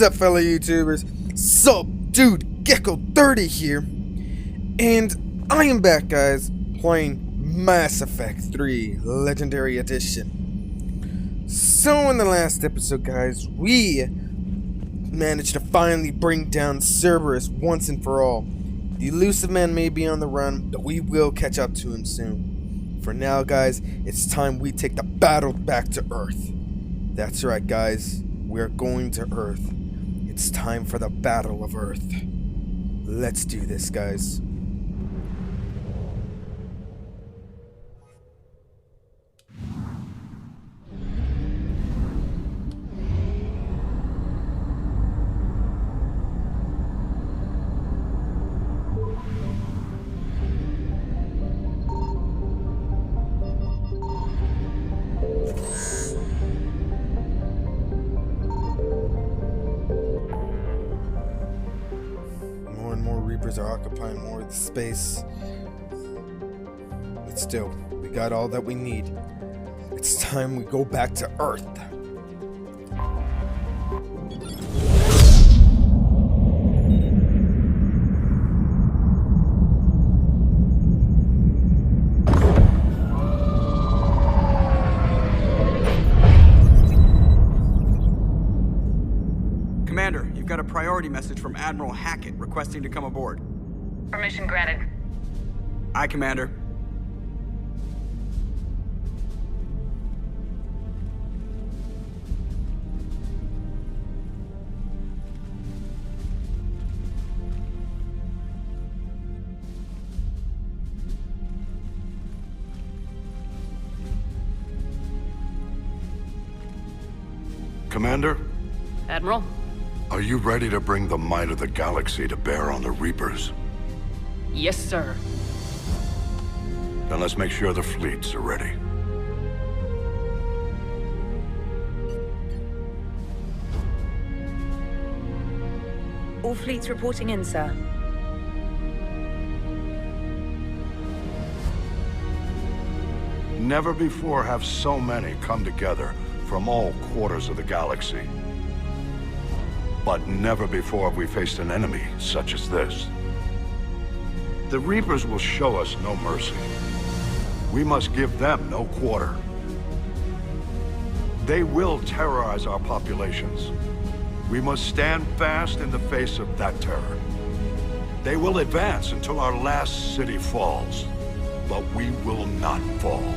is up, fellow YouTubers? Sup, dude, Gecko30 here, and I am back, guys, playing Mass Effect 3 Legendary Edition. So in the last episode, guys, we managed to finally bring down Cerberus once and for all. The elusive man may be on the run, but we will catch up to him soon. For now, guys, it's time we take the battle back to Earth. That's right, guys. We're going to Earth. It's time for the Battle of Earth. Let's do this, guys. Are occupying more of the space. But still, we got all that we need. It's time we go back to Earth. Commander, you've got a priority message from Admiral Hackett requesting to come aboard. Permission granted. Aye, Commander. Commander? Admiral? Are you ready to bring the might of the galaxy to bear on the Reapers? Yes, sir. Then let's make sure the fleets are ready. All fleets reporting in, sir. Never before have so many come together from all quarters of the galaxy. But never before have we faced an enemy such as this. The Reapers will show us no mercy. We must give them no quarter. They will terrorize our populations. We must stand fast in the face of that terror. They will advance until our last city falls, but we will not fall.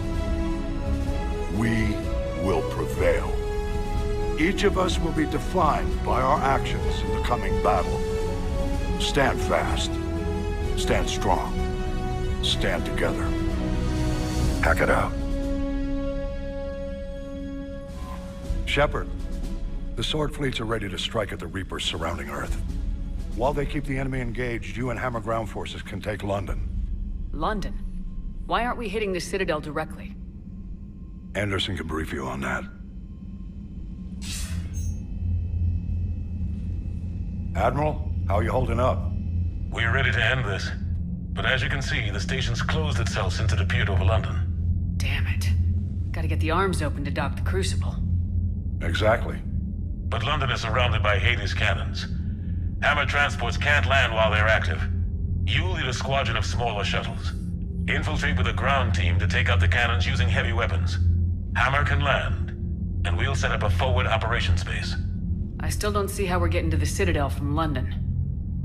We will prevail. Each of us will be defined by our actions in the coming battle. Stand fast. Stand strong. Stand together. Hack it out. Shepard, the Sword fleets are ready to strike at the Reapers surrounding Earth. While they keep the enemy engaged, you and Hammer ground forces can take London. London? Why aren't we hitting the Citadel directly? Anderson can brief you on that. Admiral, how are you holding up? We're ready to end this. But as you can see, the station's closed itself since it appeared over London. Damn it. Gotta get the arms open to dock the Crucible. Exactly. But London is surrounded by Hades cannons. Hammer transports can't land while they're active. You lead a squadron of smaller shuttles. Infiltrate with a ground team to take out the cannons using heavy weapons. Hammer can land, and we'll set up a forward operations base. I still don't see how we're getting to the Citadel from London.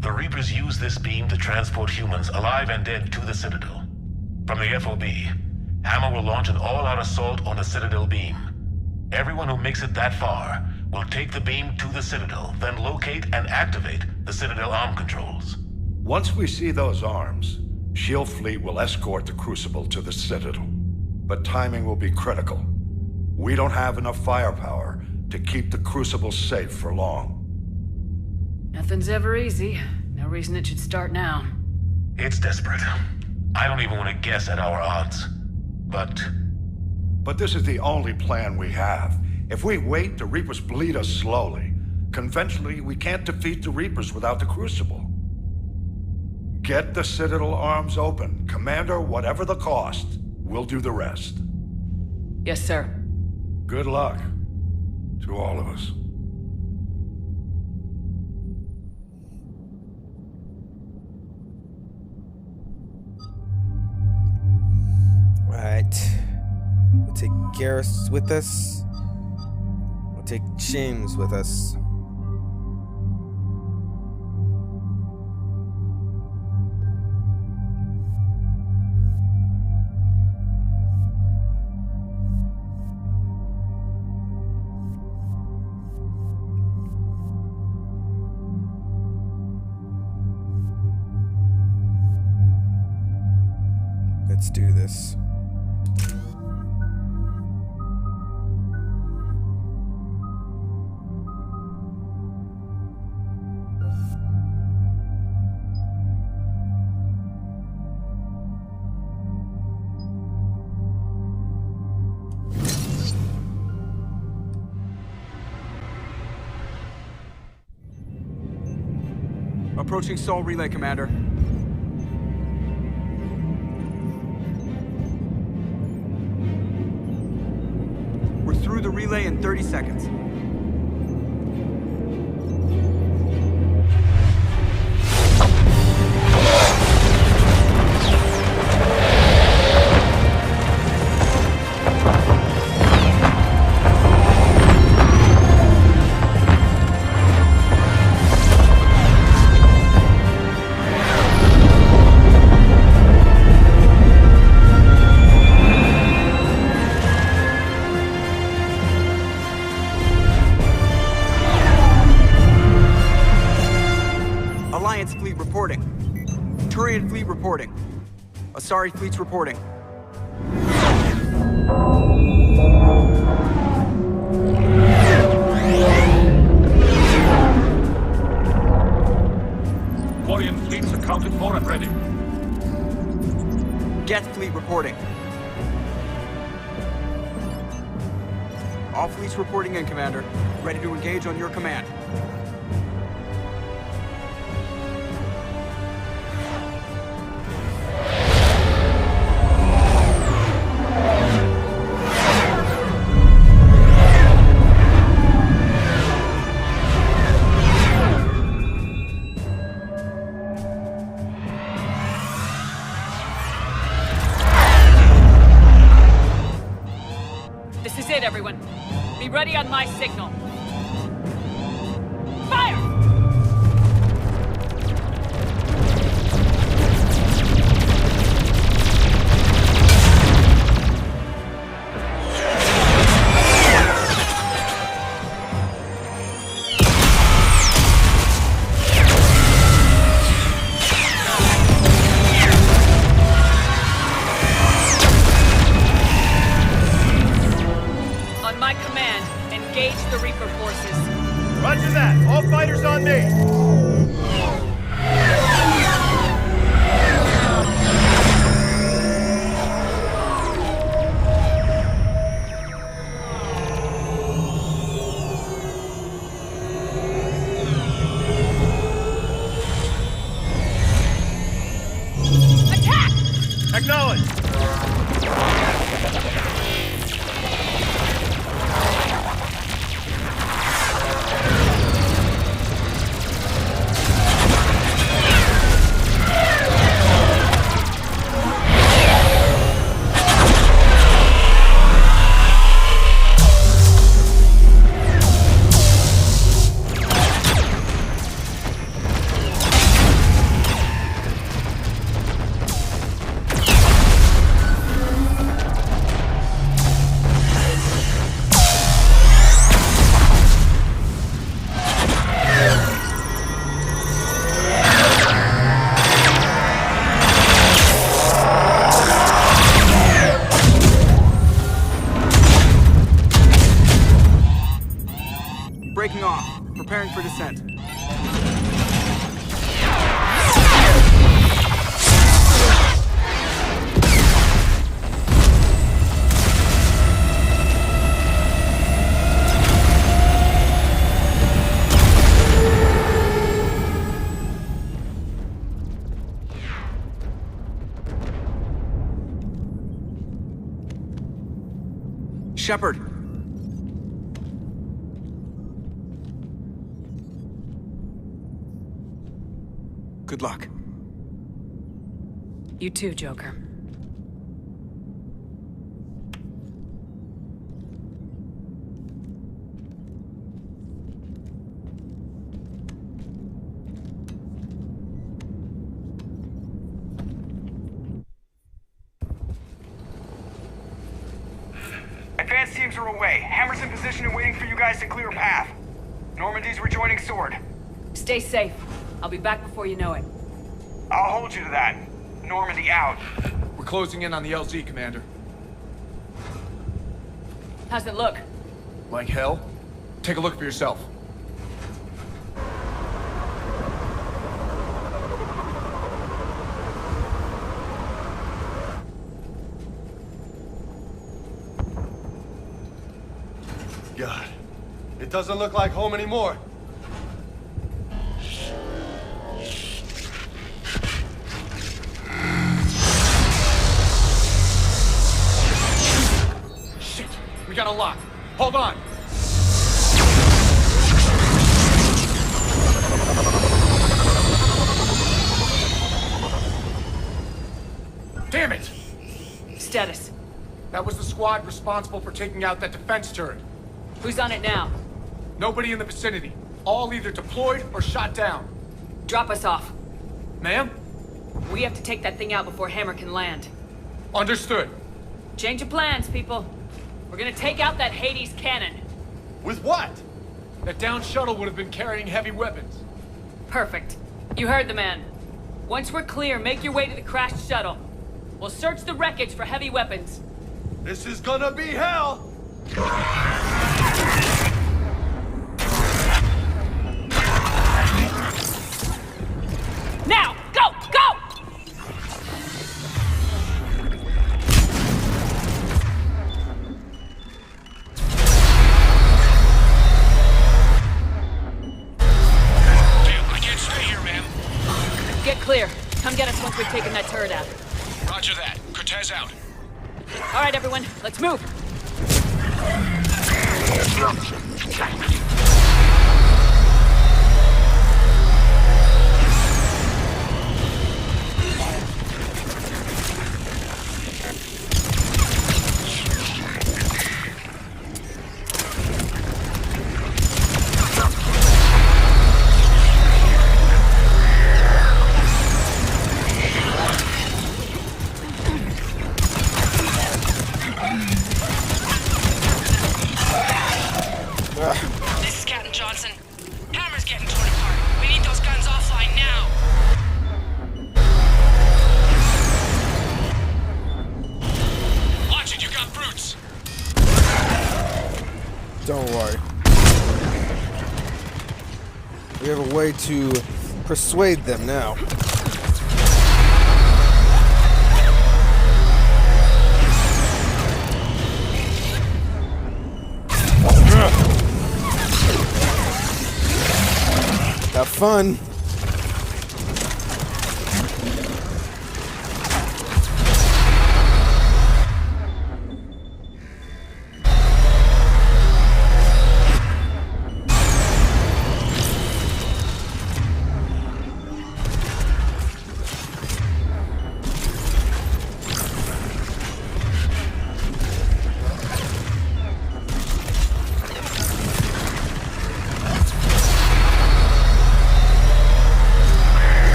The Reapers use this beam to transport humans, alive and dead, to the Citadel. From the FOB, Hammer will launch an all-out assault on the Citadel beam. Everyone who makes it that far will take the beam to the Citadel, then locate and activate the Citadel arm controls. Once we see those arms, SHIELD fleet will escort the Crucible to the Citadel. But timing will be critical. We don't have enough firepower to keep the Crucible safe for long. Nothing's ever easy. No reason it should start now. It's desperate. I don't even want to guess at our odds. But this is the only plan we have. If we wait, the Reapers bleed us slowly. Conventionally, we can't defeat the Reapers without the Crucible. Get the Citadel arms open. Commander, whatever the cost, we'll do the rest. Yes, sir. Good luck to all of us. Garrus with us. We'll take James with us. Let's do this. Approaching Sol Relay, Commander. We're through the relay in 30 seconds. Alliance fleet reporting. Turian fleet reporting. Asari fleet's reporting. Quarian fleets accounted for and ready. Geth fleet reporting. All fleets reporting in, Commander. Ready to engage on your command. This is it, everyone. Be ready on my signal. Fire! On my command, engage the Reaper forces. Roger that. All fighters on me. Attack! Acknowledge. Breaking off. Preparing for descent. Shepard. Good luck. You too, Joker. Advance teams are away. Hammer's in position and waiting for you guys to clear a path. Normandy's rejoining Sword. Stay safe. I'll be back before you know it. I'll hold you to that. Normandy out. We're closing in on the LZ, Commander. How's it look? Like hell? Take a look for yourself. God, it doesn't look like home anymore. Shit! We got a lock. Hold on! Damn it! Status. That was the squad responsible for taking out that defense turret. Who's on it now? Nobody in the vicinity. All either deployed or shot down. Drop us off. Ma'am? We have to take that thing out before Hammer can land. Understood. Change of plans, people. We're gonna take out that Hades cannon. With what? That downed shuttle would have been carrying heavy weapons. Perfect. You heard the man. Once we're clear, make your way to the crashed shuttle. We'll search the wreckage for heavy weapons. This is gonna be hell! Now! Go! Go! Damn, I can't stay here, man. Get clear. Come get us once we've taken that turret out. Roger that. Cortez out. All right, everyone. Let's move. This is Captain Johnson. Hammer's getting torn apart. We need those guns offline now. Watch it, you got brutes. Don't worry. We have a way to persuade them now. Have fun.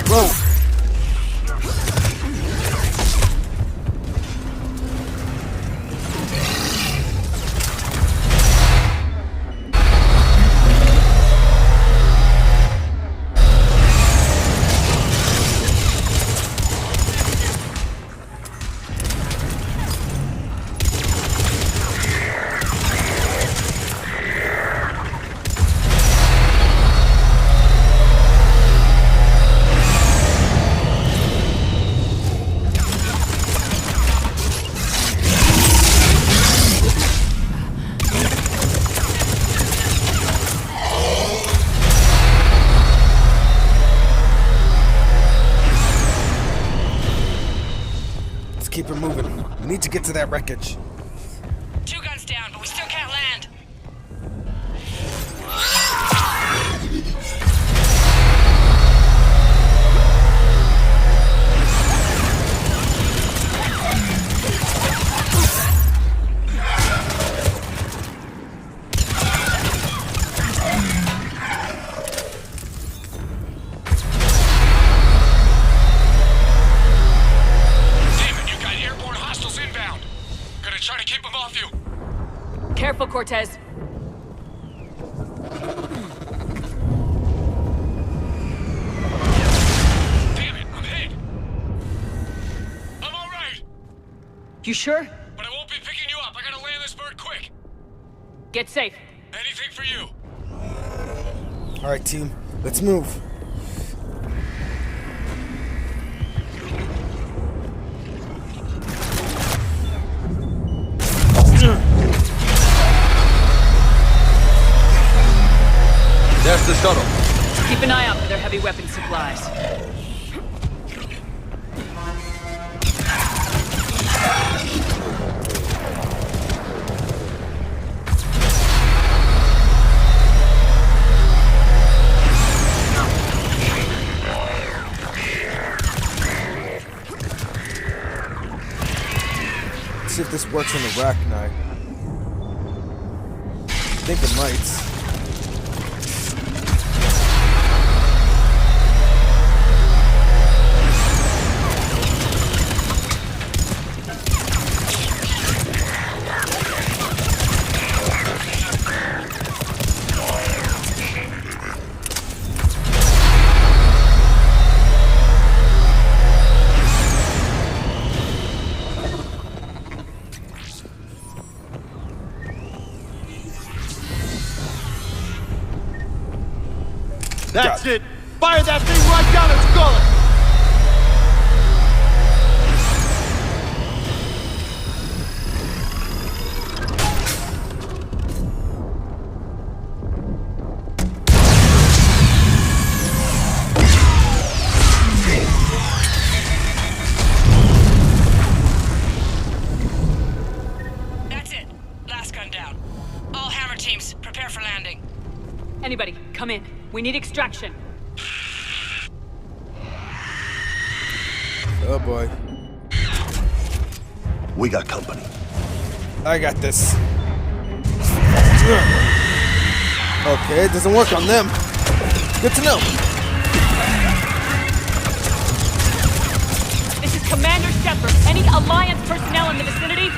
Whoa. Keep her moving. We need to get to that wreckage. Two guns down, but we still can't land. Cortez. Damn it, I'm hit! I'm alright! You sure? But I won't be picking you up. I gotta land this bird quick. Get safe. Anything for you. Alright, team. Let's move. There's the shuttle. Keep an eye out for their heavy weapon supplies. Let's see if this works on the Arachnite. I think it might. That's it. Fire that thing right down its gullet. That's it. Last gun down. All hammer teams, prepare for landing. Anybody, come in. We need extraction. Oh boy. We got company. I got this. Okay, it doesn't work on them. Good to know. This is Commander Shepard. Any Alliance personnel in the vicinity?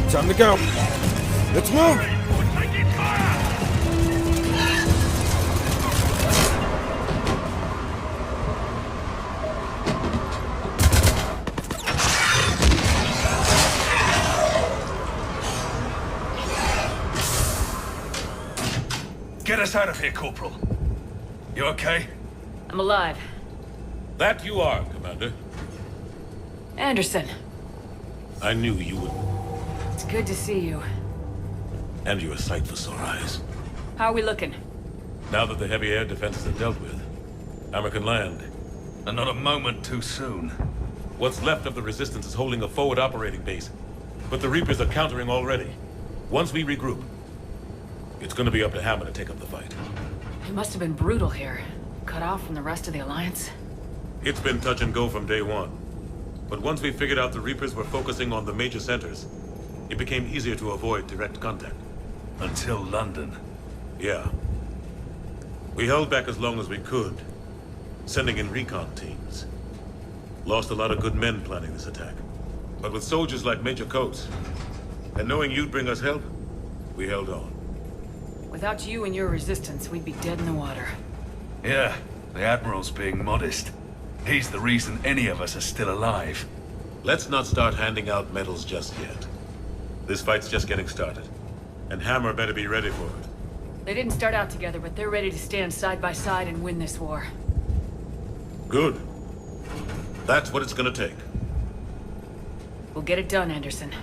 Time to go. Let's move. Get us out of here, Corporal. You okay? I'm alive. That you are, Commander. Anderson, I knew you would. it's good to see you. And you're a sight for sore eyes. How are we looking? Now that the heavy air defenses are dealt with, Hammer can land. And not a moment too soon. What's left of the Resistance is holding a forward operating base, but the Reapers are countering already. Once we regroup, it's gonna be up to Hammer to take up the fight. It must have been brutal here. Cut off from the rest of the Alliance. It's been touch and go from day one. But once we figured out the Reapers were focusing on the major centers, it became easier to avoid direct contact. Until London. Yeah. We held back as long as we could, sending in recon teams. Lost a lot of good men planning this attack. But with soldiers like Major Coates, and knowing you'd bring us help, we held on. Without you and your resistance, we'd be dead in the water. Yeah, the Admiral's being modest. He's the reason any of us are still alive. Let's not start handing out medals just yet. This fight's just getting started. And Hammer better be ready for it. They didn't start out together, but they're ready to stand side by side and win this war. Good. That's what it's gonna take. We'll get it done, Anderson.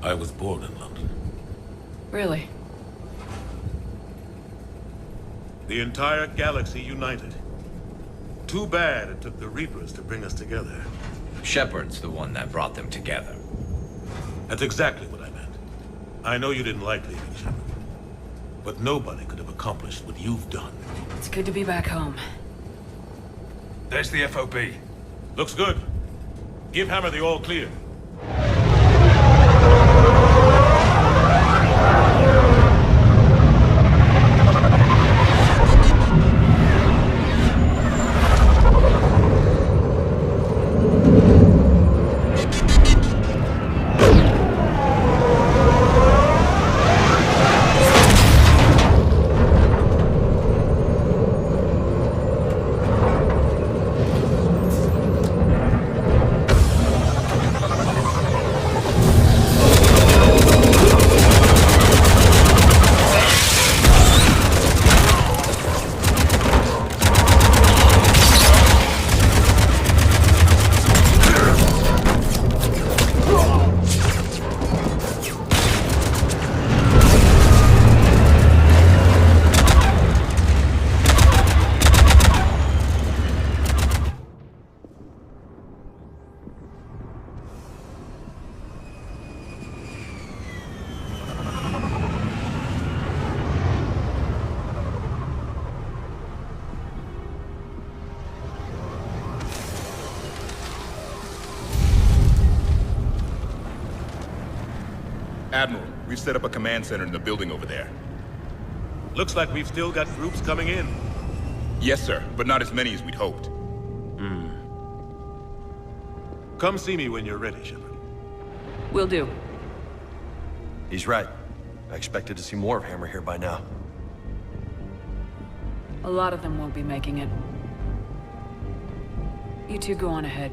I was born in London. Really? The entire galaxy united. Too bad it took the Reapers to bring us together. Shepard's the one that brought them together. That's exactly what I meant. I know you didn't like leaving, Shepard. But nobody could have accomplished what you've done. It's good to be back home. There's the FOB. Looks good. Give Hammer the all clear. Admiral, we've set up a command center in the building over there. Looks like we've still got groups coming in. Yes, sir, but not as many as we'd hoped. Come see me when you're ready, Shepard. Will do. He's right. I expected to see more of Hammer here by now. A lot of them won't be making it. You two go on ahead.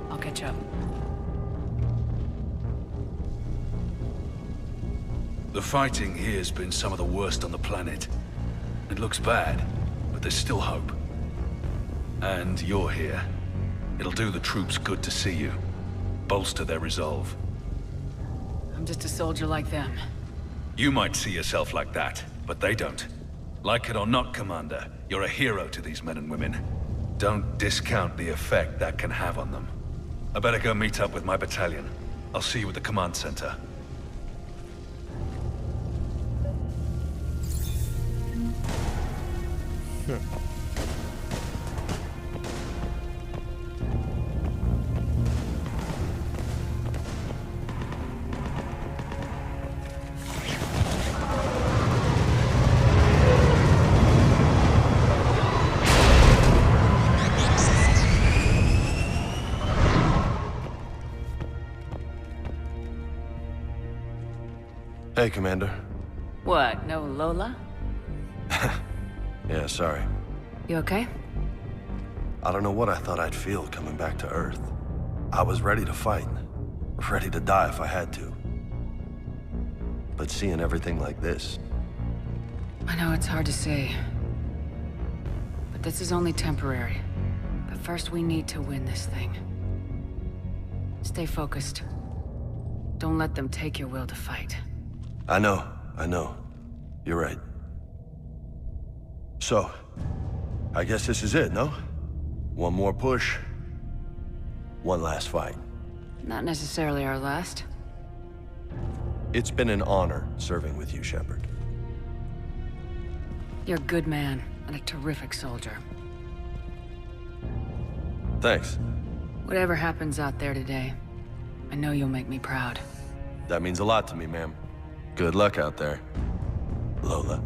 I'll catch up. The fighting here's been some of the worst on the planet. It looks bad, but there's still hope. And you're here. It'll do the troops good to see you. Bolster their resolve. I'm just a soldier like them. You might see yourself like that, but they don't. Like it or not, Commander, you're a hero to these men and women. Don't discount the effect that can have on them. I better go meet up with my battalion. I'll see you at the command center. Hey, Commander. What, no Lola? Yeah, sorry. You okay? I don't know what I thought I'd feel coming back to Earth. I was ready to fight. Ready to die if I had to. But seeing everything like this... I know it's hard to say. But this is only temporary. But first we need to win this thing. Stay focused. Don't let them take your will to fight. I know. You're right. So, I guess this is it, no? One more push. One last fight. Not necessarily our last. It's been an honor serving with you, Shepard. You're a good man and a terrific soldier. Thanks. Whatever happens out there today, I know you'll make me proud. That means a lot to me, ma'am. Good luck out there, Lola.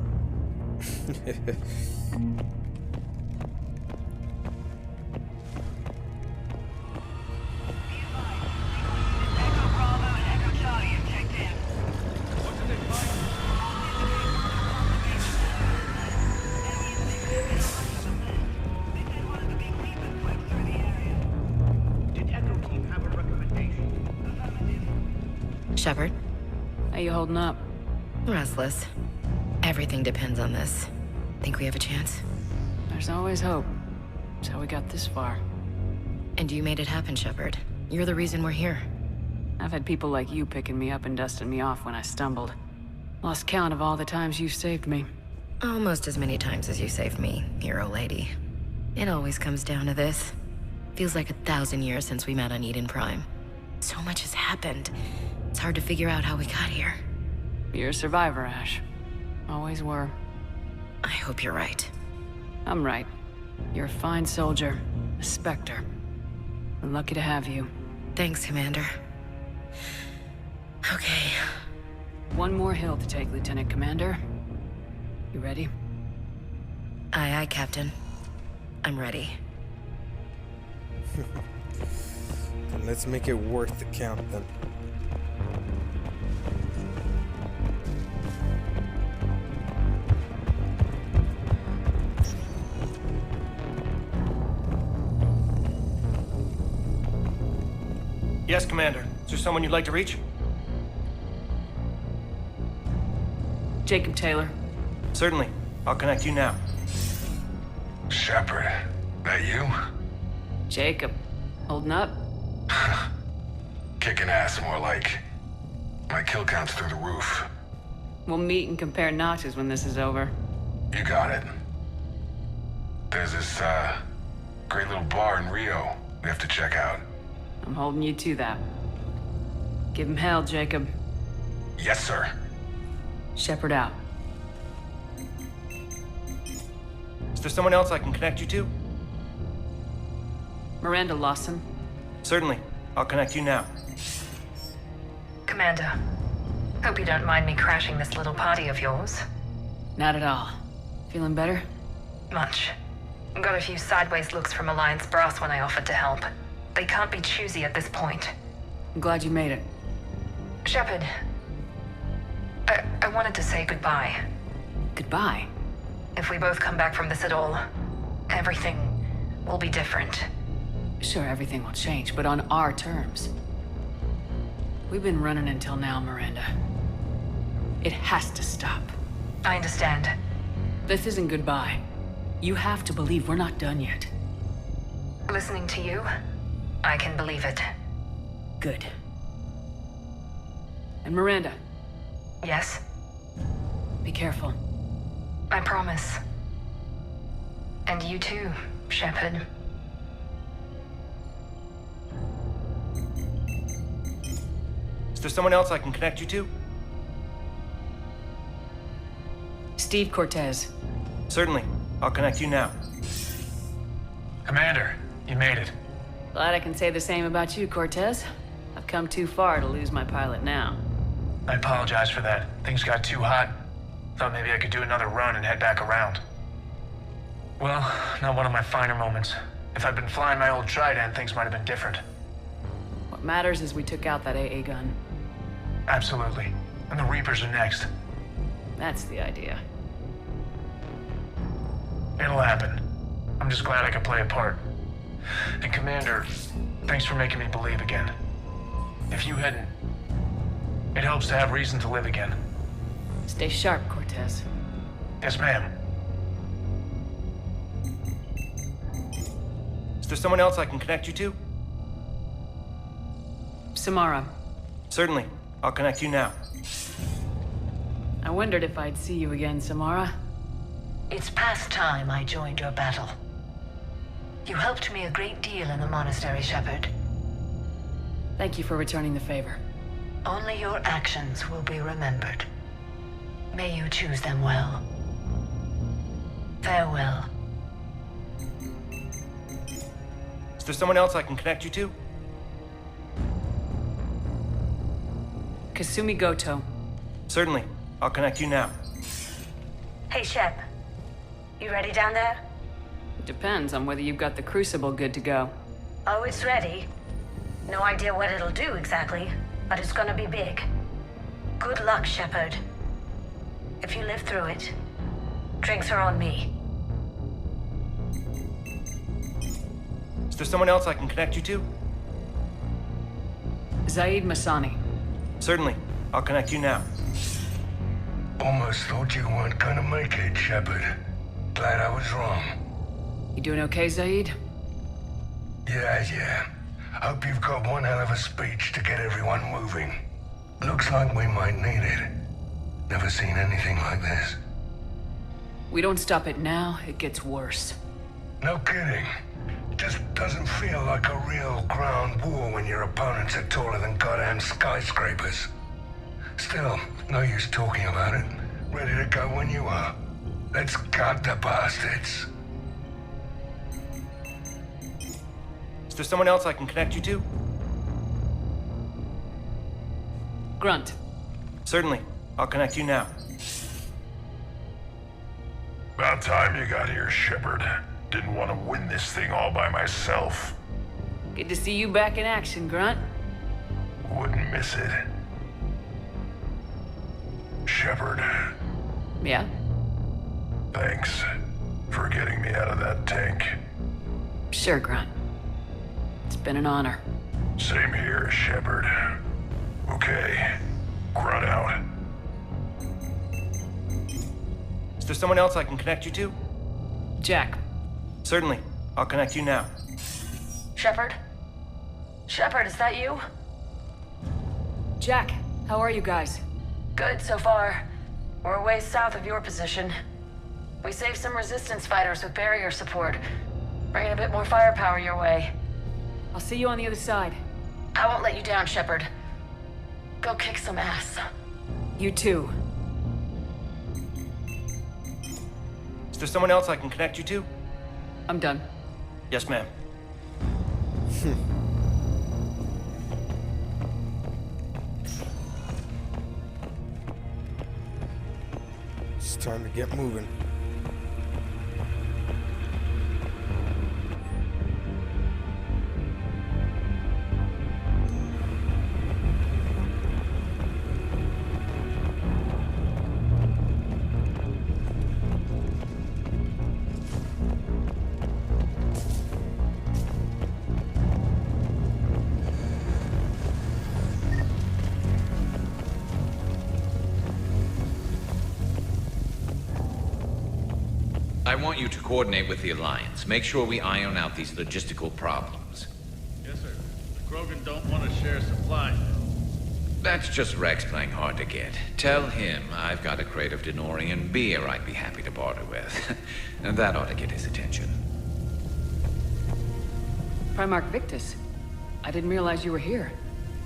Shepard? How you holding up? Restless. Everything depends on this. Think we have a chance? There's always hope. That's how we got this far. And you made it happen, Shepard. You're the reason we're here. I've had people like you picking me up and dusting me off when I stumbled. Lost count of all the times you've saved me. Almost as many times as you saved me, hero lady. It always comes down to this. Feels like 1,000 years since we met on Eden Prime. So much has happened. It's hard to figure out how we got here. You're a survivor, Ash. Always were. I hope you're right. I'm right. You're a fine soldier. A Spectre. We're lucky to have you. Thanks, Commander. Okay. One more hill to take, Lieutenant Commander. You ready? Aye, aye, Captain. I'm ready. Then let's make it worth the count, then. Yes, Commander. Is there someone you'd like to reach? Jacob Taylor. Certainly. I'll connect you now. Shepard, that you? Jacob. Holding up? Kicking ass, more like. My kill count's through the roof. We'll meet and compare notches when this is over. You got it. There's this, great little bar in Rio we have to check out. I'm holding you to that. Give him hell, Jacob. Yes, sir. Shepard out. Is there someone else I can connect you to? Miranda Lawson. Certainly. I'll connect you now. Commander, hope you don't mind me crashing this little party of yours. Not at all. Feeling better? Much. Got a few sideways looks from Alliance brass when I offered to help. They can't be choosy at this point. I'm glad you made it. Shepard, I wanted to say goodbye. Goodbye? If we both come back from this at all, everything will be different. Sure, everything will change, but on our terms. We've been running until now, Miranda. It has to stop. I understand. This isn't goodbye. You have to believe we're not done yet. Listening to you, I can believe it. Good. And Miranda. Yes? Be careful. I promise. And you too, Shepard. Is there someone else I can connect you to? Steve Cortez. Certainly. I'll connect you now. Commander, you made it. Glad I can say the same about you, Cortez. I've come too far to lose my pilot now. I apologize for that. Things got too hot. Thought maybe I could do another run and head back around. Well, not one of my finer moments. If I'd been flying my old Trident, things might have been different. What matters is we took out that AA gun. Absolutely. And the Reapers are next. That's the idea. It'll happen. I'm just glad I could play a part. And Commander, thanks for making me believe again. If you hadn't, it helps to have reason to live again. Stay sharp, Cortez. Yes, ma'am. Is there someone else I can connect you to? Samara. Certainly. I'll connect you now. I wondered if I'd see you again, Samara. It's past time I joined your battle. You helped me a great deal in the monastery, Shepard. Thank you for returning the favor. Only your actions will be remembered. May you choose them well. Farewell. Is there someone else I can connect you to? Kasumi Goto. Certainly. I'll connect you now. Hey, Shep. You ready down there? Depends on whether you've got the Crucible good to go. Oh, it's ready. No idea what it'll do exactly, but it's gonna be big. Good luck, Shepard. If you live through it, drinks are on me. Is there someone else I can connect you to? Zaid Masani. Certainly. I'll connect you now. Almost thought you weren't gonna make it, Shepard. Glad I was wrong. You doing okay, Zaid? Yeah. Hope you've got one hell of a speech to get everyone moving. Looks like we might need it. Never seen anything like this. We don't stop it now, it gets worse. No kidding. Just doesn't feel like a real ground war when your opponents are taller than goddamn skyscrapers. Still, no use talking about it. Ready to go when you are. Let's gut the bastards. Is there someone else I can connect you to? Grunt. Certainly. I'll connect you now. About time you got here, Shepard. Didn't want to win this thing all by myself. Good to see you back in action, Grunt. Wouldn't miss it. Shepard. Yeah? Thanks for getting me out of that tank. Sure, Grunt. It's been an honor. Same here, Shepard. Okay. Grunt out. Is there someone else I can connect you to? Jack. Certainly. I'll connect you now. Shepard? Shepard, is that you? Jack, how are you guys? Good so far. We're a ways south of your position. We saved some resistance fighters with barrier support. Bringing a bit more firepower your way. I'll see you on the other side. I won't let you down, Shepard. Go kick some ass. You too. Is there someone else I can connect you to? I'm done. Yes, ma'am. It's time to get moving. I want you to coordinate with the Alliance. Make sure we iron out these logistical problems. Yes, sir. The Krogan don't want to share supplies. That's just Rex playing hard to get. Tell him I've got a crate of Denorian beer I'd be happy to barter with. And that ought to get his attention. Primarch Victus. I didn't realize you were here.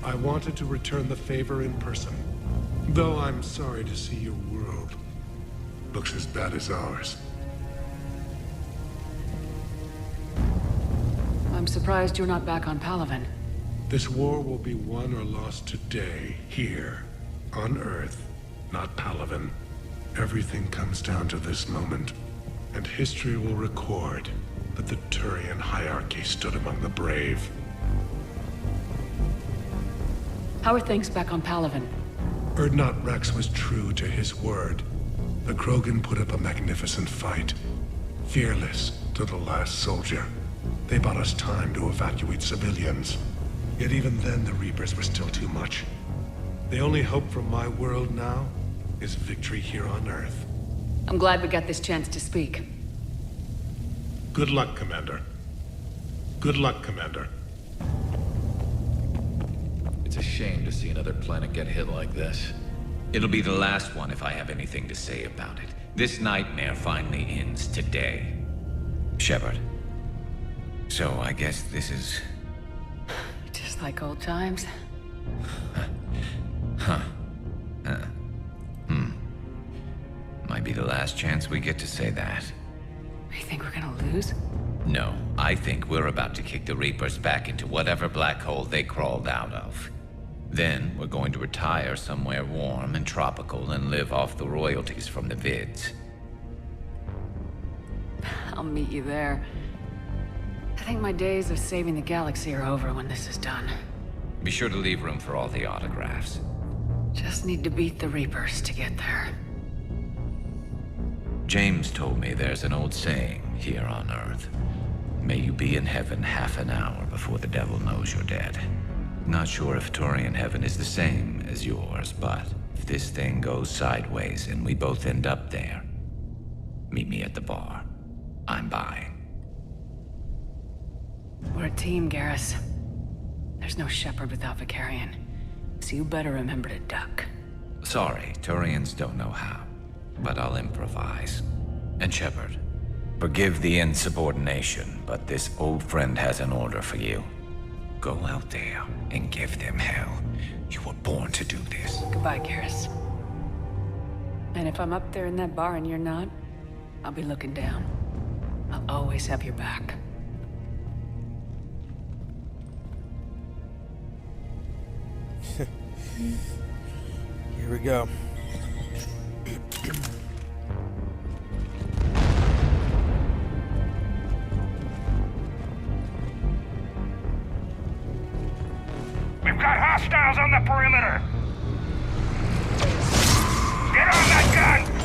I wanted to return the favor in person. Though I'm sorry to see your world looks as bad as ours. I'm surprised you're not back on Palaven. This war will be won or lost today, here, on Earth, not Palaven. Everything comes down to this moment, and history will record that the Turian hierarchy stood among the brave. How are things back on Palaven? Urdnot Rex was true to his word. The Krogan put up a magnificent fight, fearless to the last soldier. They bought us time to evacuate civilians. Yet even then, the Reapers were still too much. The only hope for my world now is victory here on Earth. I'm glad we got this chance to speak. Good luck, Commander. Good luck, Commander. It's a shame to see another planet get hit like this. It'll be the last one if I have anything to say about it. This nightmare finally ends today. Shepard. So I guess this is... Just like old times. Might be the last chance we get to say that. You think we're gonna lose? No, I think we're about to kick the Reapers back into whatever black hole they crawled out of. Then we're going to retire somewhere warm and tropical and live off the royalties from the vids. I'll meet you there. I think my days of saving the galaxy are over when this is done. Be sure to leave room for all the autographs. Just need to beat the Reapers to get there. James told me there's an old saying here on Earth. May you be in heaven half an hour before the devil knows you're dead. Not sure if Turian heaven is the same as yours, but if this thing goes sideways and we both end up there, meet me at the bar. I'm buying. We're a team, Garrus. There's no Shepard without Vicarion, so you better remember to duck. Sorry, Turians don't know how, but I'll improvise. And Shepard, forgive the insubordination, but this old friend has an order for you. Go out there and give them hell. You were born to do this. Goodbye, Garrus. And if I'm up there in that bar and you're not, I'll be looking down. I'll always have your back. Here we go. We've got hostiles on the perimeter! Get on that gun!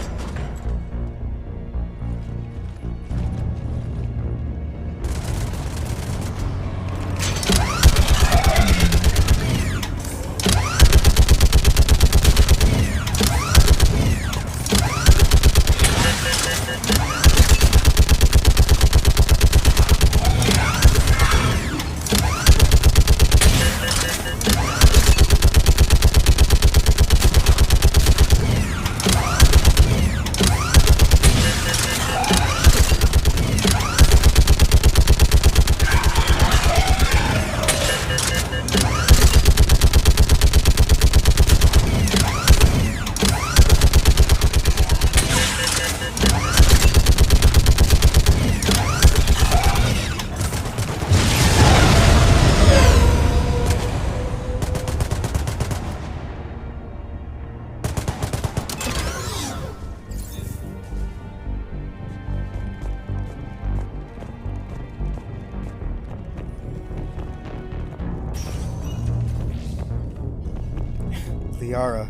Liara.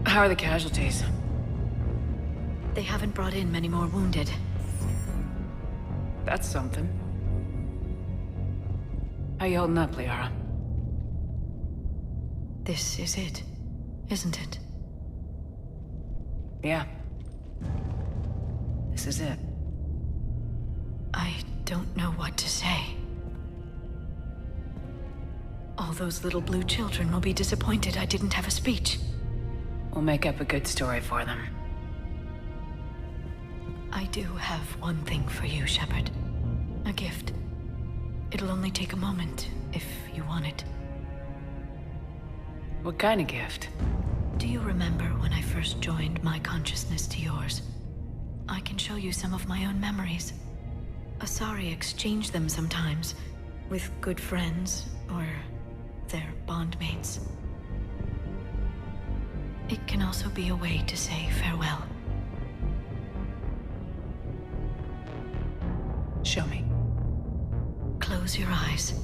How are the casualties? They haven't brought in many more wounded. That's something. How you holding up, Liara? This is it, isn't it? Yeah. This is it. I don't know what to say. All those little blue children will be disappointed I didn't have a speech. We'll make up a good story for them. I do have one thing for you, Shepard. A gift. It'll only take a moment, if you want it. What kind of gift? Do you remember when I first joined my consciousness to yours? I can show you some of my own memories. Asari exchange them sometimes, with good friends, or their bondmates. It can also be a way to say farewell. Show me. Close your eyes.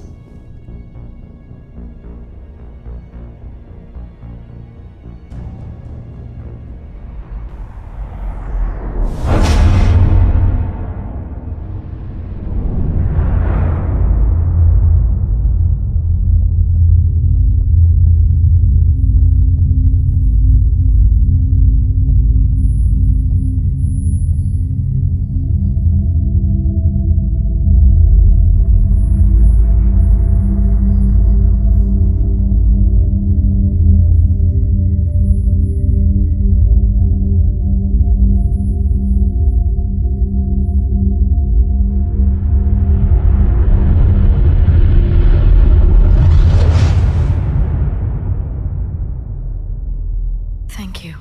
Thank you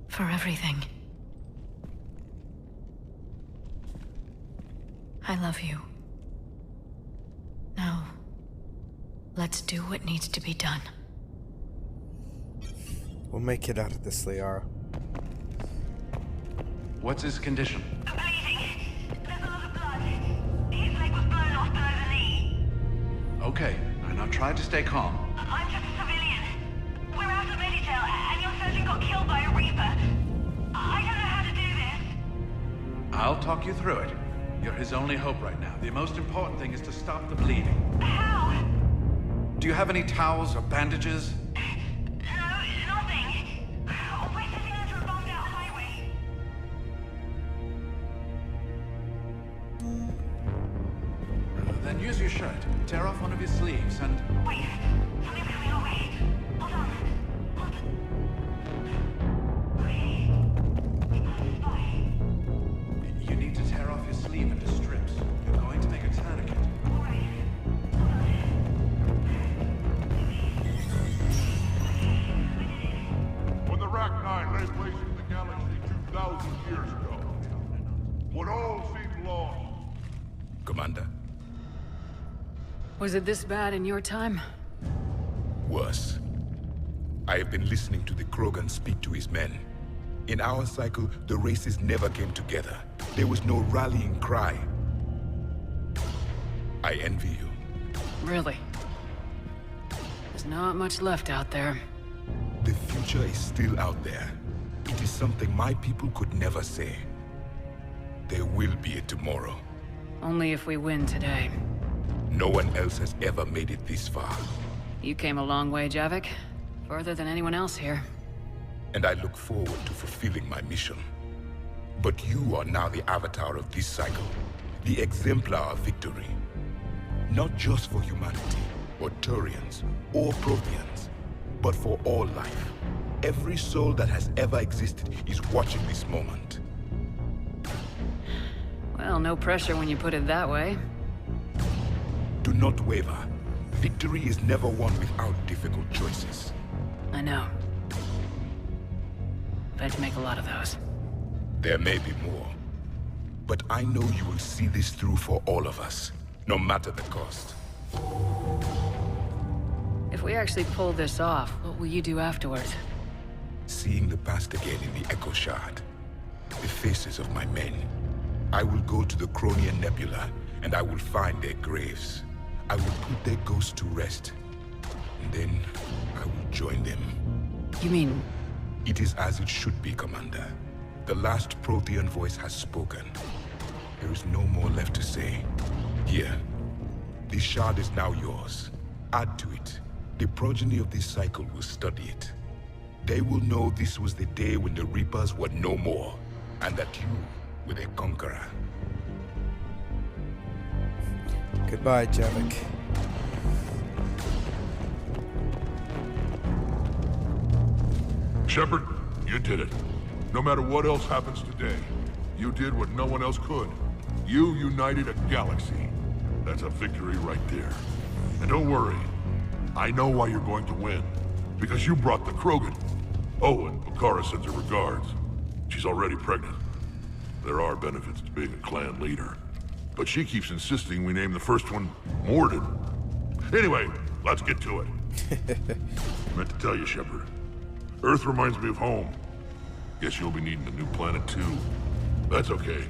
for everything. I love you. Now, let's do what needs to be done. We'll make it out of this, Liara. What's his condition? Okay, and I'll try to stay calm. I'm just a civilian. We're out of Meditail, and your surgeon got killed by a Reaper. I don't know how to do this. I'll talk you through it. You're his only hope right now. The most important thing is to stop the bleeding. How? Do you have any towels or bandages? Nothing. We're sitting into a bombed-out highway. Then use your shirt. Tear off one of your sleeves and... Wait. Something's coming our way. Hold on. You need to tear off your sleeve into strips. You're going to make a tourniquet. When the Rachni lay waste to the galaxy 2,000 years ago, when all seemed lost. Commander, Was it this bad in your time? worse. I have been listening to the Krogan speak to his men. In our cycle, the races never came together. There was no rallying cry. I envy you. Really? There's not much left out there. The future is still out there. It is something my people could never say. There will be a tomorrow. Only if we win today. No one else has ever made it this far. You came a long way, Javik. Further than anyone else here. And I look forward to fulfilling my mission. But you are now the avatar of this cycle. The exemplar of victory. Not just for humanity, or Turians, or Protheans, but for all life. Every soul that has ever existed is watching this moment. Well, no pressure when you put it that way. Do not waver. Victory is never won without difficult choices. I know. I've had to make a lot of those. There may be more. But I know you will see this through for all of us, no matter the cost. If we actually pull this off, what will you do afterwards? Seeing the past again in the Echo Shard, the faces of my men, I will go to the Cronian Nebula, and I will find their graves. I will put their ghosts to rest, and then I will join them. You mean... It is as it should be, Commander. The last Prothean voice has spoken. There is no more left to say. Here, this shard is now yours. Add to it. The progeny of this cycle will study it. They will know this was the day when the Reapers were no more, and that you were their conqueror. Goodbye, Javik. Shepard, you did it. No matter what else happens today, you did what no one else could. You united a galaxy. That's a victory right there. And don't worry, I know why you're going to win. Because you brought the Krogan. Oh, and Bakara sends her regards. She's already pregnant. There are benefits to being a clan leader. But she keeps insisting we name the first one Mordin. Anyway, let's get to it. Meant to tell you, Shepard. Earth reminds me of home. Guess you'll be needing a new planet too. That's okay.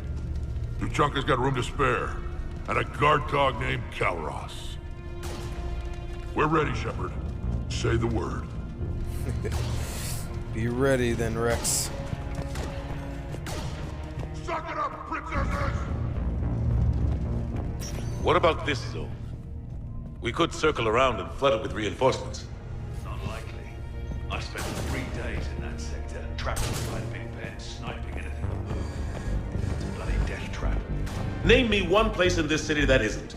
Tuchanka's got room to spare. And a guard dog named Kalros. We're ready, Shepard. Say the word. Be ready then, Rex. Suck it up, princesses! What about this zone? We could circle around and flood it with reinforcements. Not likely. I spent 3 days in that sector, trapped inside Big Ben, sniping anything that moved. It's a bloody death trap. Name me one place in this city that isn't.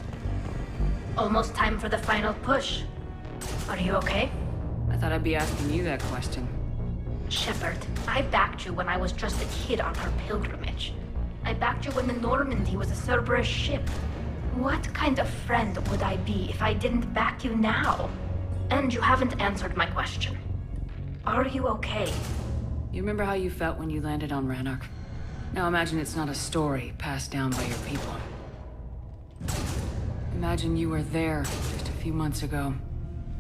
Almost time for the final push. Are you okay? I thought I'd be asking you that question. Shepard, I backed you when I was just a kid on our pilgrimage. I backed you when the Normandy was a Cerberus ship. What kind of friend would I be if I didn't back you now? And you haven't answered my question. Are you okay? You remember how you felt when you landed on Ranark? Now imagine it's not a story passed down by your people. Imagine you were there just a few months ago.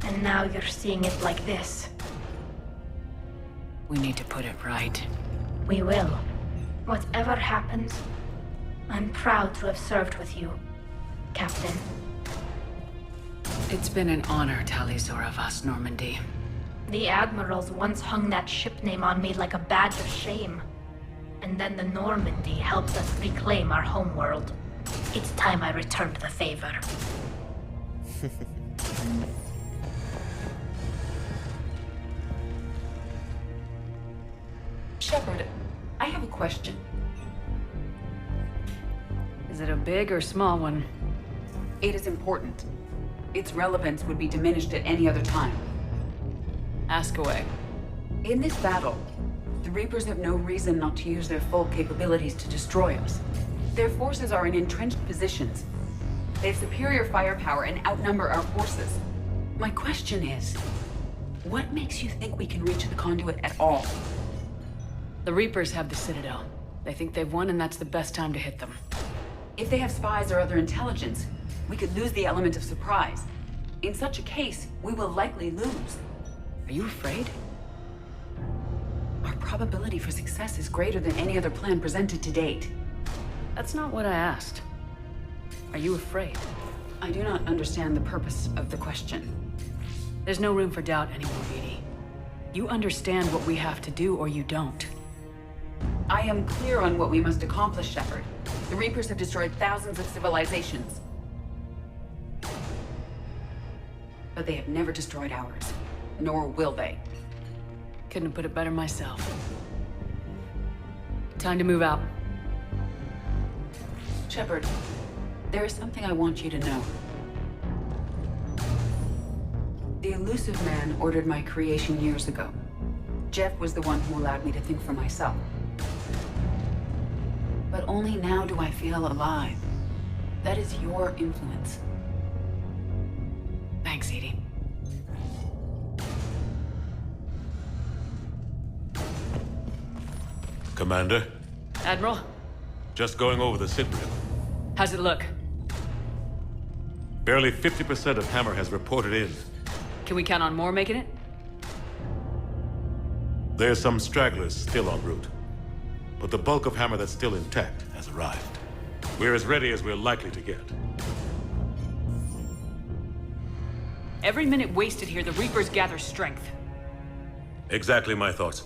And now you're seeing it like this. We need to put it right. We will. Whatever happens, I'm proud to have served with you, Captain. It's been an honor, Tali'Zorah Vas Normandy. The Admirals once hung that ship name on me like a badge of shame. And then the Normandy helped us reclaim our homeworld. It's time I returned the favor. Shepard, I have a question. Is it a big or small one? It is important. Its relevance would be diminished at any other time. Ask away. In this battle, the Reapers have no reason not to use their full capabilities to destroy us. Their forces are in entrenched positions. They have superior firepower and outnumber our forces. My question is, what makes you think we can reach the conduit at all? The Reapers have the Citadel. They think they've won, and that's the best time to hit them. If they have spies or other intelligence, we could lose the element of surprise. In such a case, we will likely lose. Are you afraid? Our probability for success is greater than any other plan presented to date. That's not what I asked. Are you afraid? I do not understand the purpose of the question. There's no room for doubt anymore, Edie. You understand what we have to do, or you don't. I am clear on what we must accomplish, Shepard. The Reapers have destroyed thousands of civilizations. But they have never destroyed ours. Nor will they. Couldn't have put it better myself. Time to move out. Shepard, there is something I want you to know. The Elusive Man ordered my creation years ago. Jeff was the one who allowed me to think for myself. But only now do I feel alive. That is your influence. Thanks, Edie. Commander? Admiral? Just going over the sit rep. How's it look? Barely 50% of Hammer has reported in. Can we count on more making it? There's some stragglers still en route. But the bulk of Hammer that's still intact has arrived. We're as ready as we're likely to get. Every minute wasted here, the Reapers gather strength. Exactly my thoughts.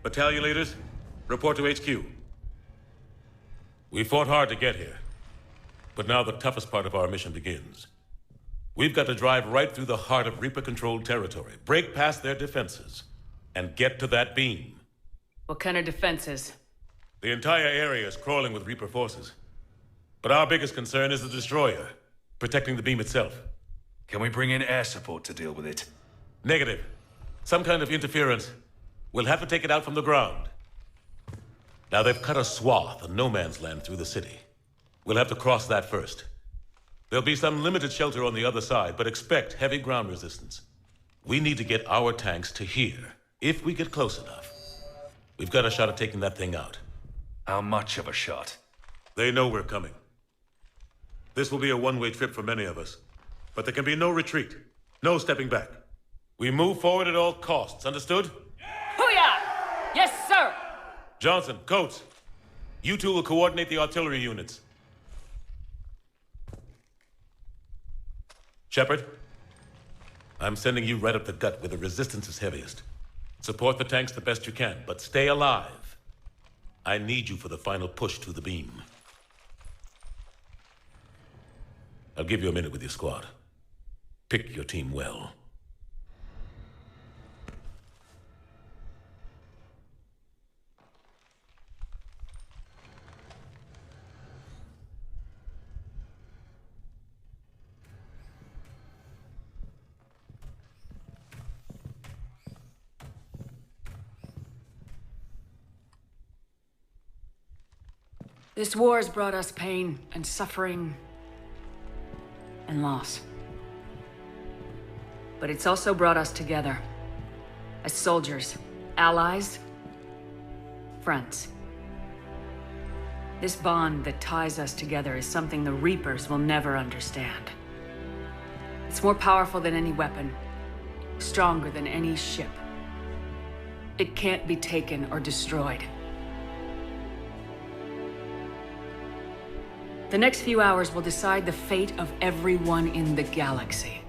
Battalion leaders, report to HQ. We fought hard to get here. But now the toughest part of our mission begins. We've got to drive right through the heart of Reaper-controlled territory, break past their defenses, and get to that beam. What kind of defenses? The entire area is crawling with Reaper forces. But our biggest concern is the destroyer, protecting the beam itself. Can we bring in air support to deal with it? Negative. Some kind of interference. We'll have to take it out from the ground. Now they've cut a swath of no man's land through the city. We'll have to cross that first. There'll be some limited shelter on the other side, but expect heavy ground resistance. We need to get our tanks to here, if we get close enough. We've got a shot at taking that thing out. How much of a shot? They know we're coming. This will be a one-way trip for many of us. But there can be no retreat, no stepping back. We move forward at all costs, understood? Hoo-yah! Yes, sir! Johnson, Coates, you two will coordinate the artillery units. Shepard, I'm sending you right up the gut where the resistance is heaviest. Support the tanks the best you can, but stay alive. I need you for the final push to the beam. I'll give you a minute with your squad. Pick your team well. This war has brought us pain and suffering and loss. But it's also brought us together as soldiers, allies, friends. This bond that ties us together is something the Reapers will never understand. It's more powerful than any weapon, stronger than any ship. It can't be taken or destroyed. The next few hours will decide the fate of everyone in the galaxy.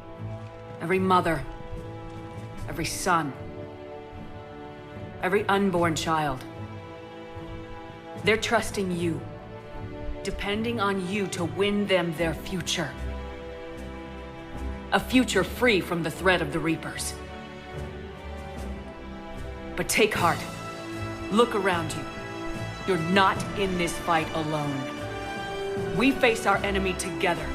Every mother, every son, every unborn child. They're trusting you depending on you to win them their future. A future free from the threat of the Reapers. But take heart. Look around you. You're not in this fight alone. We face our enemy together,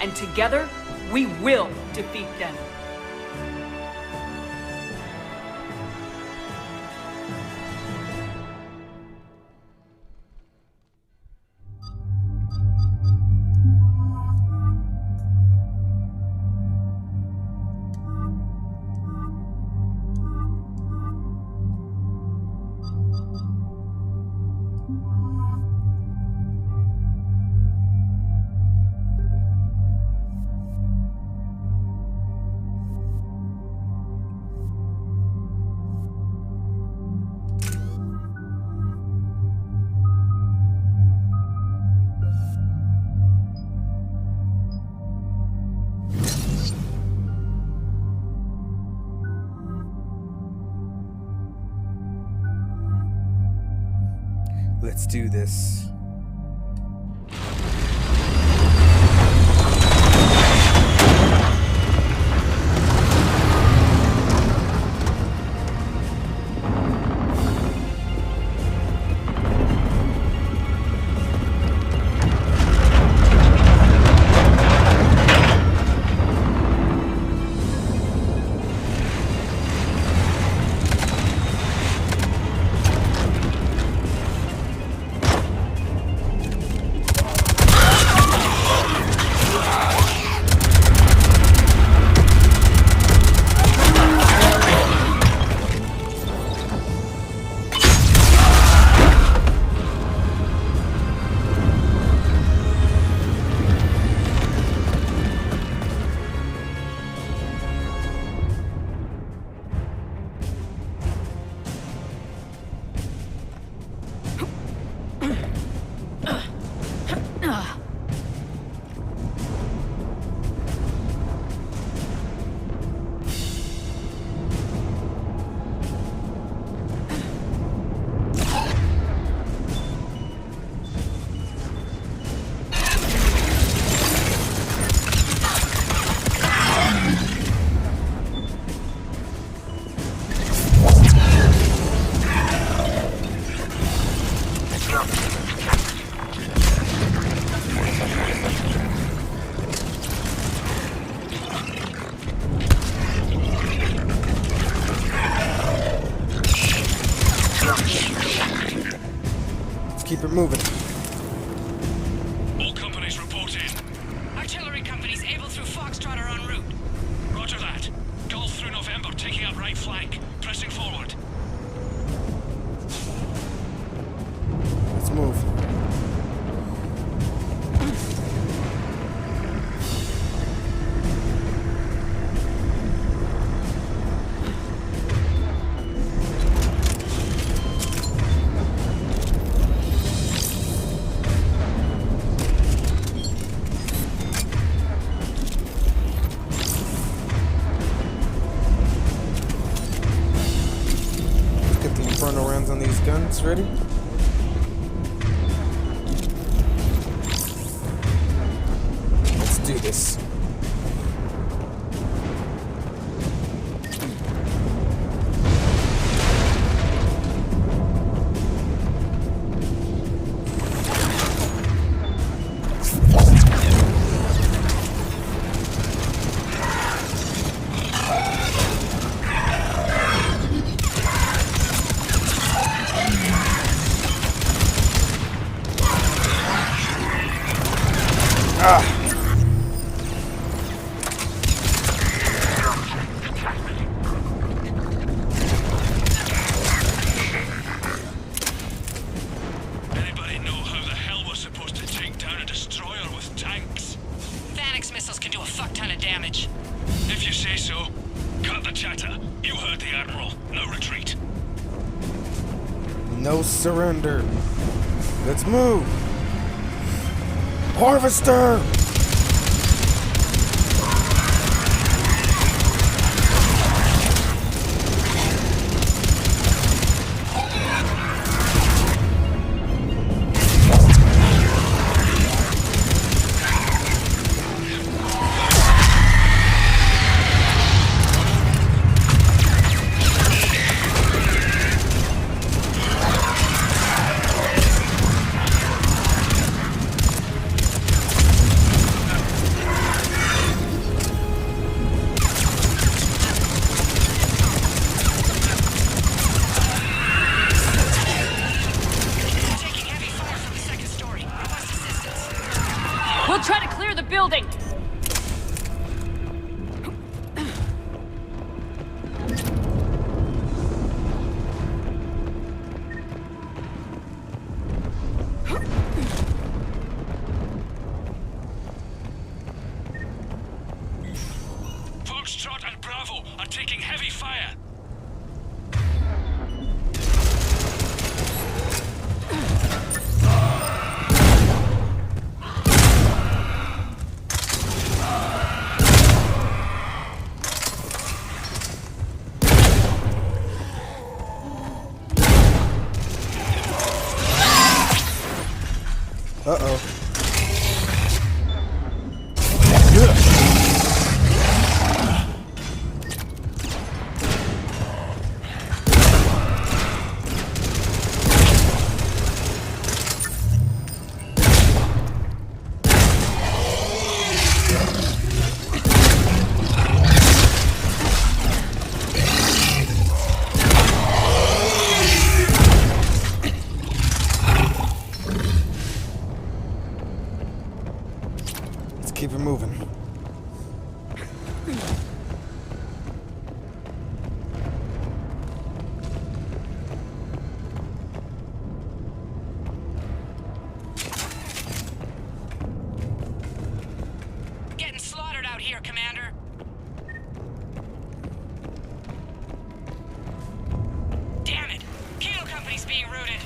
and together, we will defeat them. Let's do this. Keep it moving. All companies report in. Artillery companies able through Foxtrot are en route. Roger that. Golf through November, taking up right flank. Pressing forward. Let's move. Rounds on these guns ready. Let's do this. Anybody know how the hell we're supposed to take down a destroyer with tanks? Phanex missiles can do a fuck ton of damage. If you say so. Cut the chatter. You heard the Admiral. No retreat. No surrender. Let's move. Harvester! We'll try to clear the building. Foxtrot and Bravo are taking heavy fire. Uh-oh. Keep it moving. Getting slaughtered out here, Commander. Damn it! Kilo Company's being routed.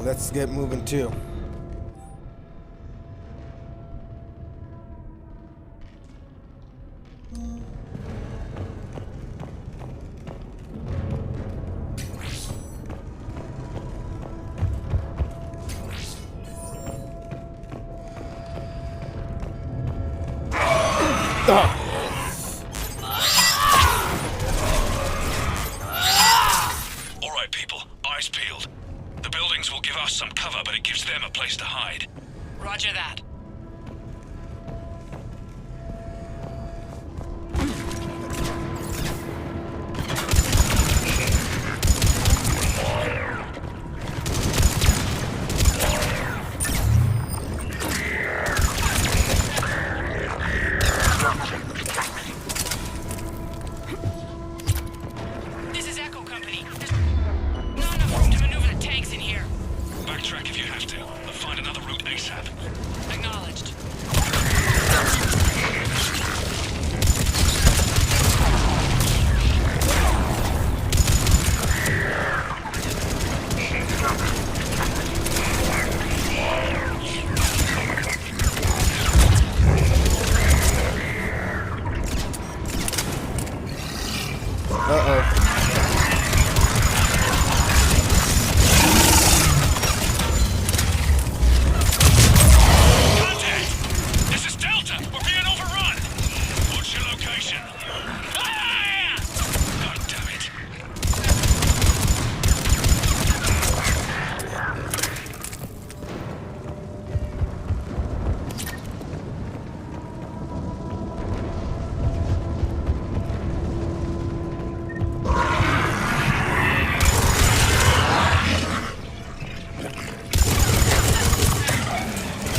Let's get moving too. All right, people. Eyes peeled. The buildings will give us some cover, but it gives them a place to hide. Roger that. This is Echo Company. There's not enough room to maneuver the tanks in here. Backtrack if you have to, but find another route ASAP. Acknowledged. Uh-oh. This is Delta! We're being overrun! What's your location? Ah! God damn it.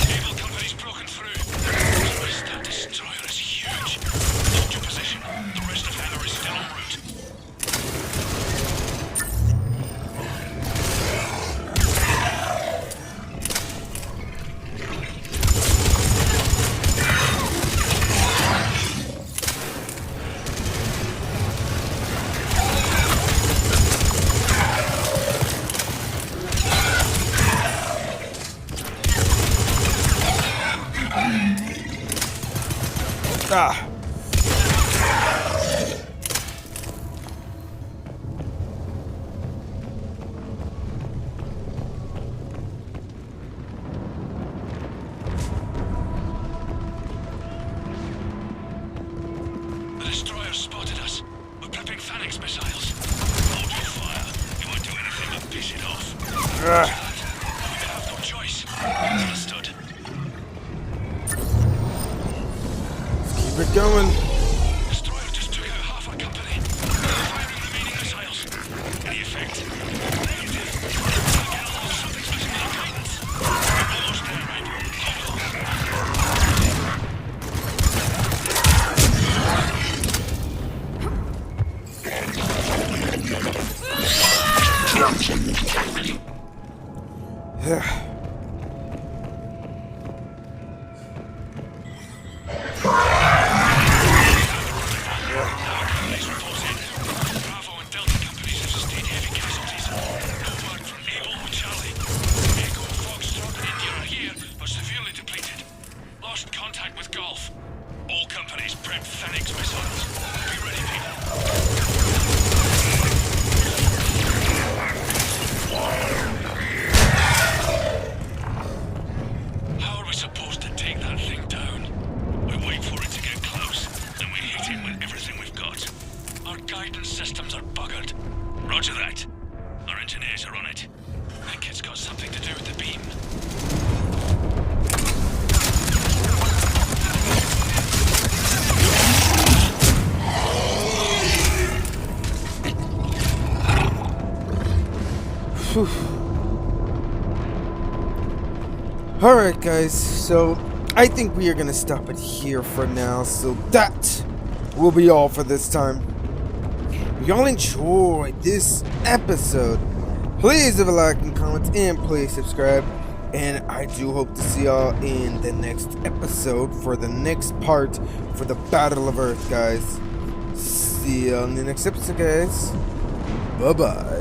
Cable company's broken through. The rest of the destroyer is huge. Hold your position. The rest of Hammer is still en route. Ah. Prepping Phoenix missiles. Hold your fire. You won't do anything but piss it off. We have no choice. Understood. Let's keep it going. Destroyer just took out half our company. Firing remaining missiles. Any effect? Negative. Get along. Something's missing in our guidance. Almost there, right? Roger that. Our engineers are on it. That kid's got something to do with the beam. Alright guys, so I think we are gonna stop it here for now, so that will be all for this time. If y'all enjoyed this episode, please leave a like and comment and please subscribe. And I do hope to see y'all in the next episode for the next part for the Battle of Earth, guys. See y'all in the next episode, guys. Bye-bye.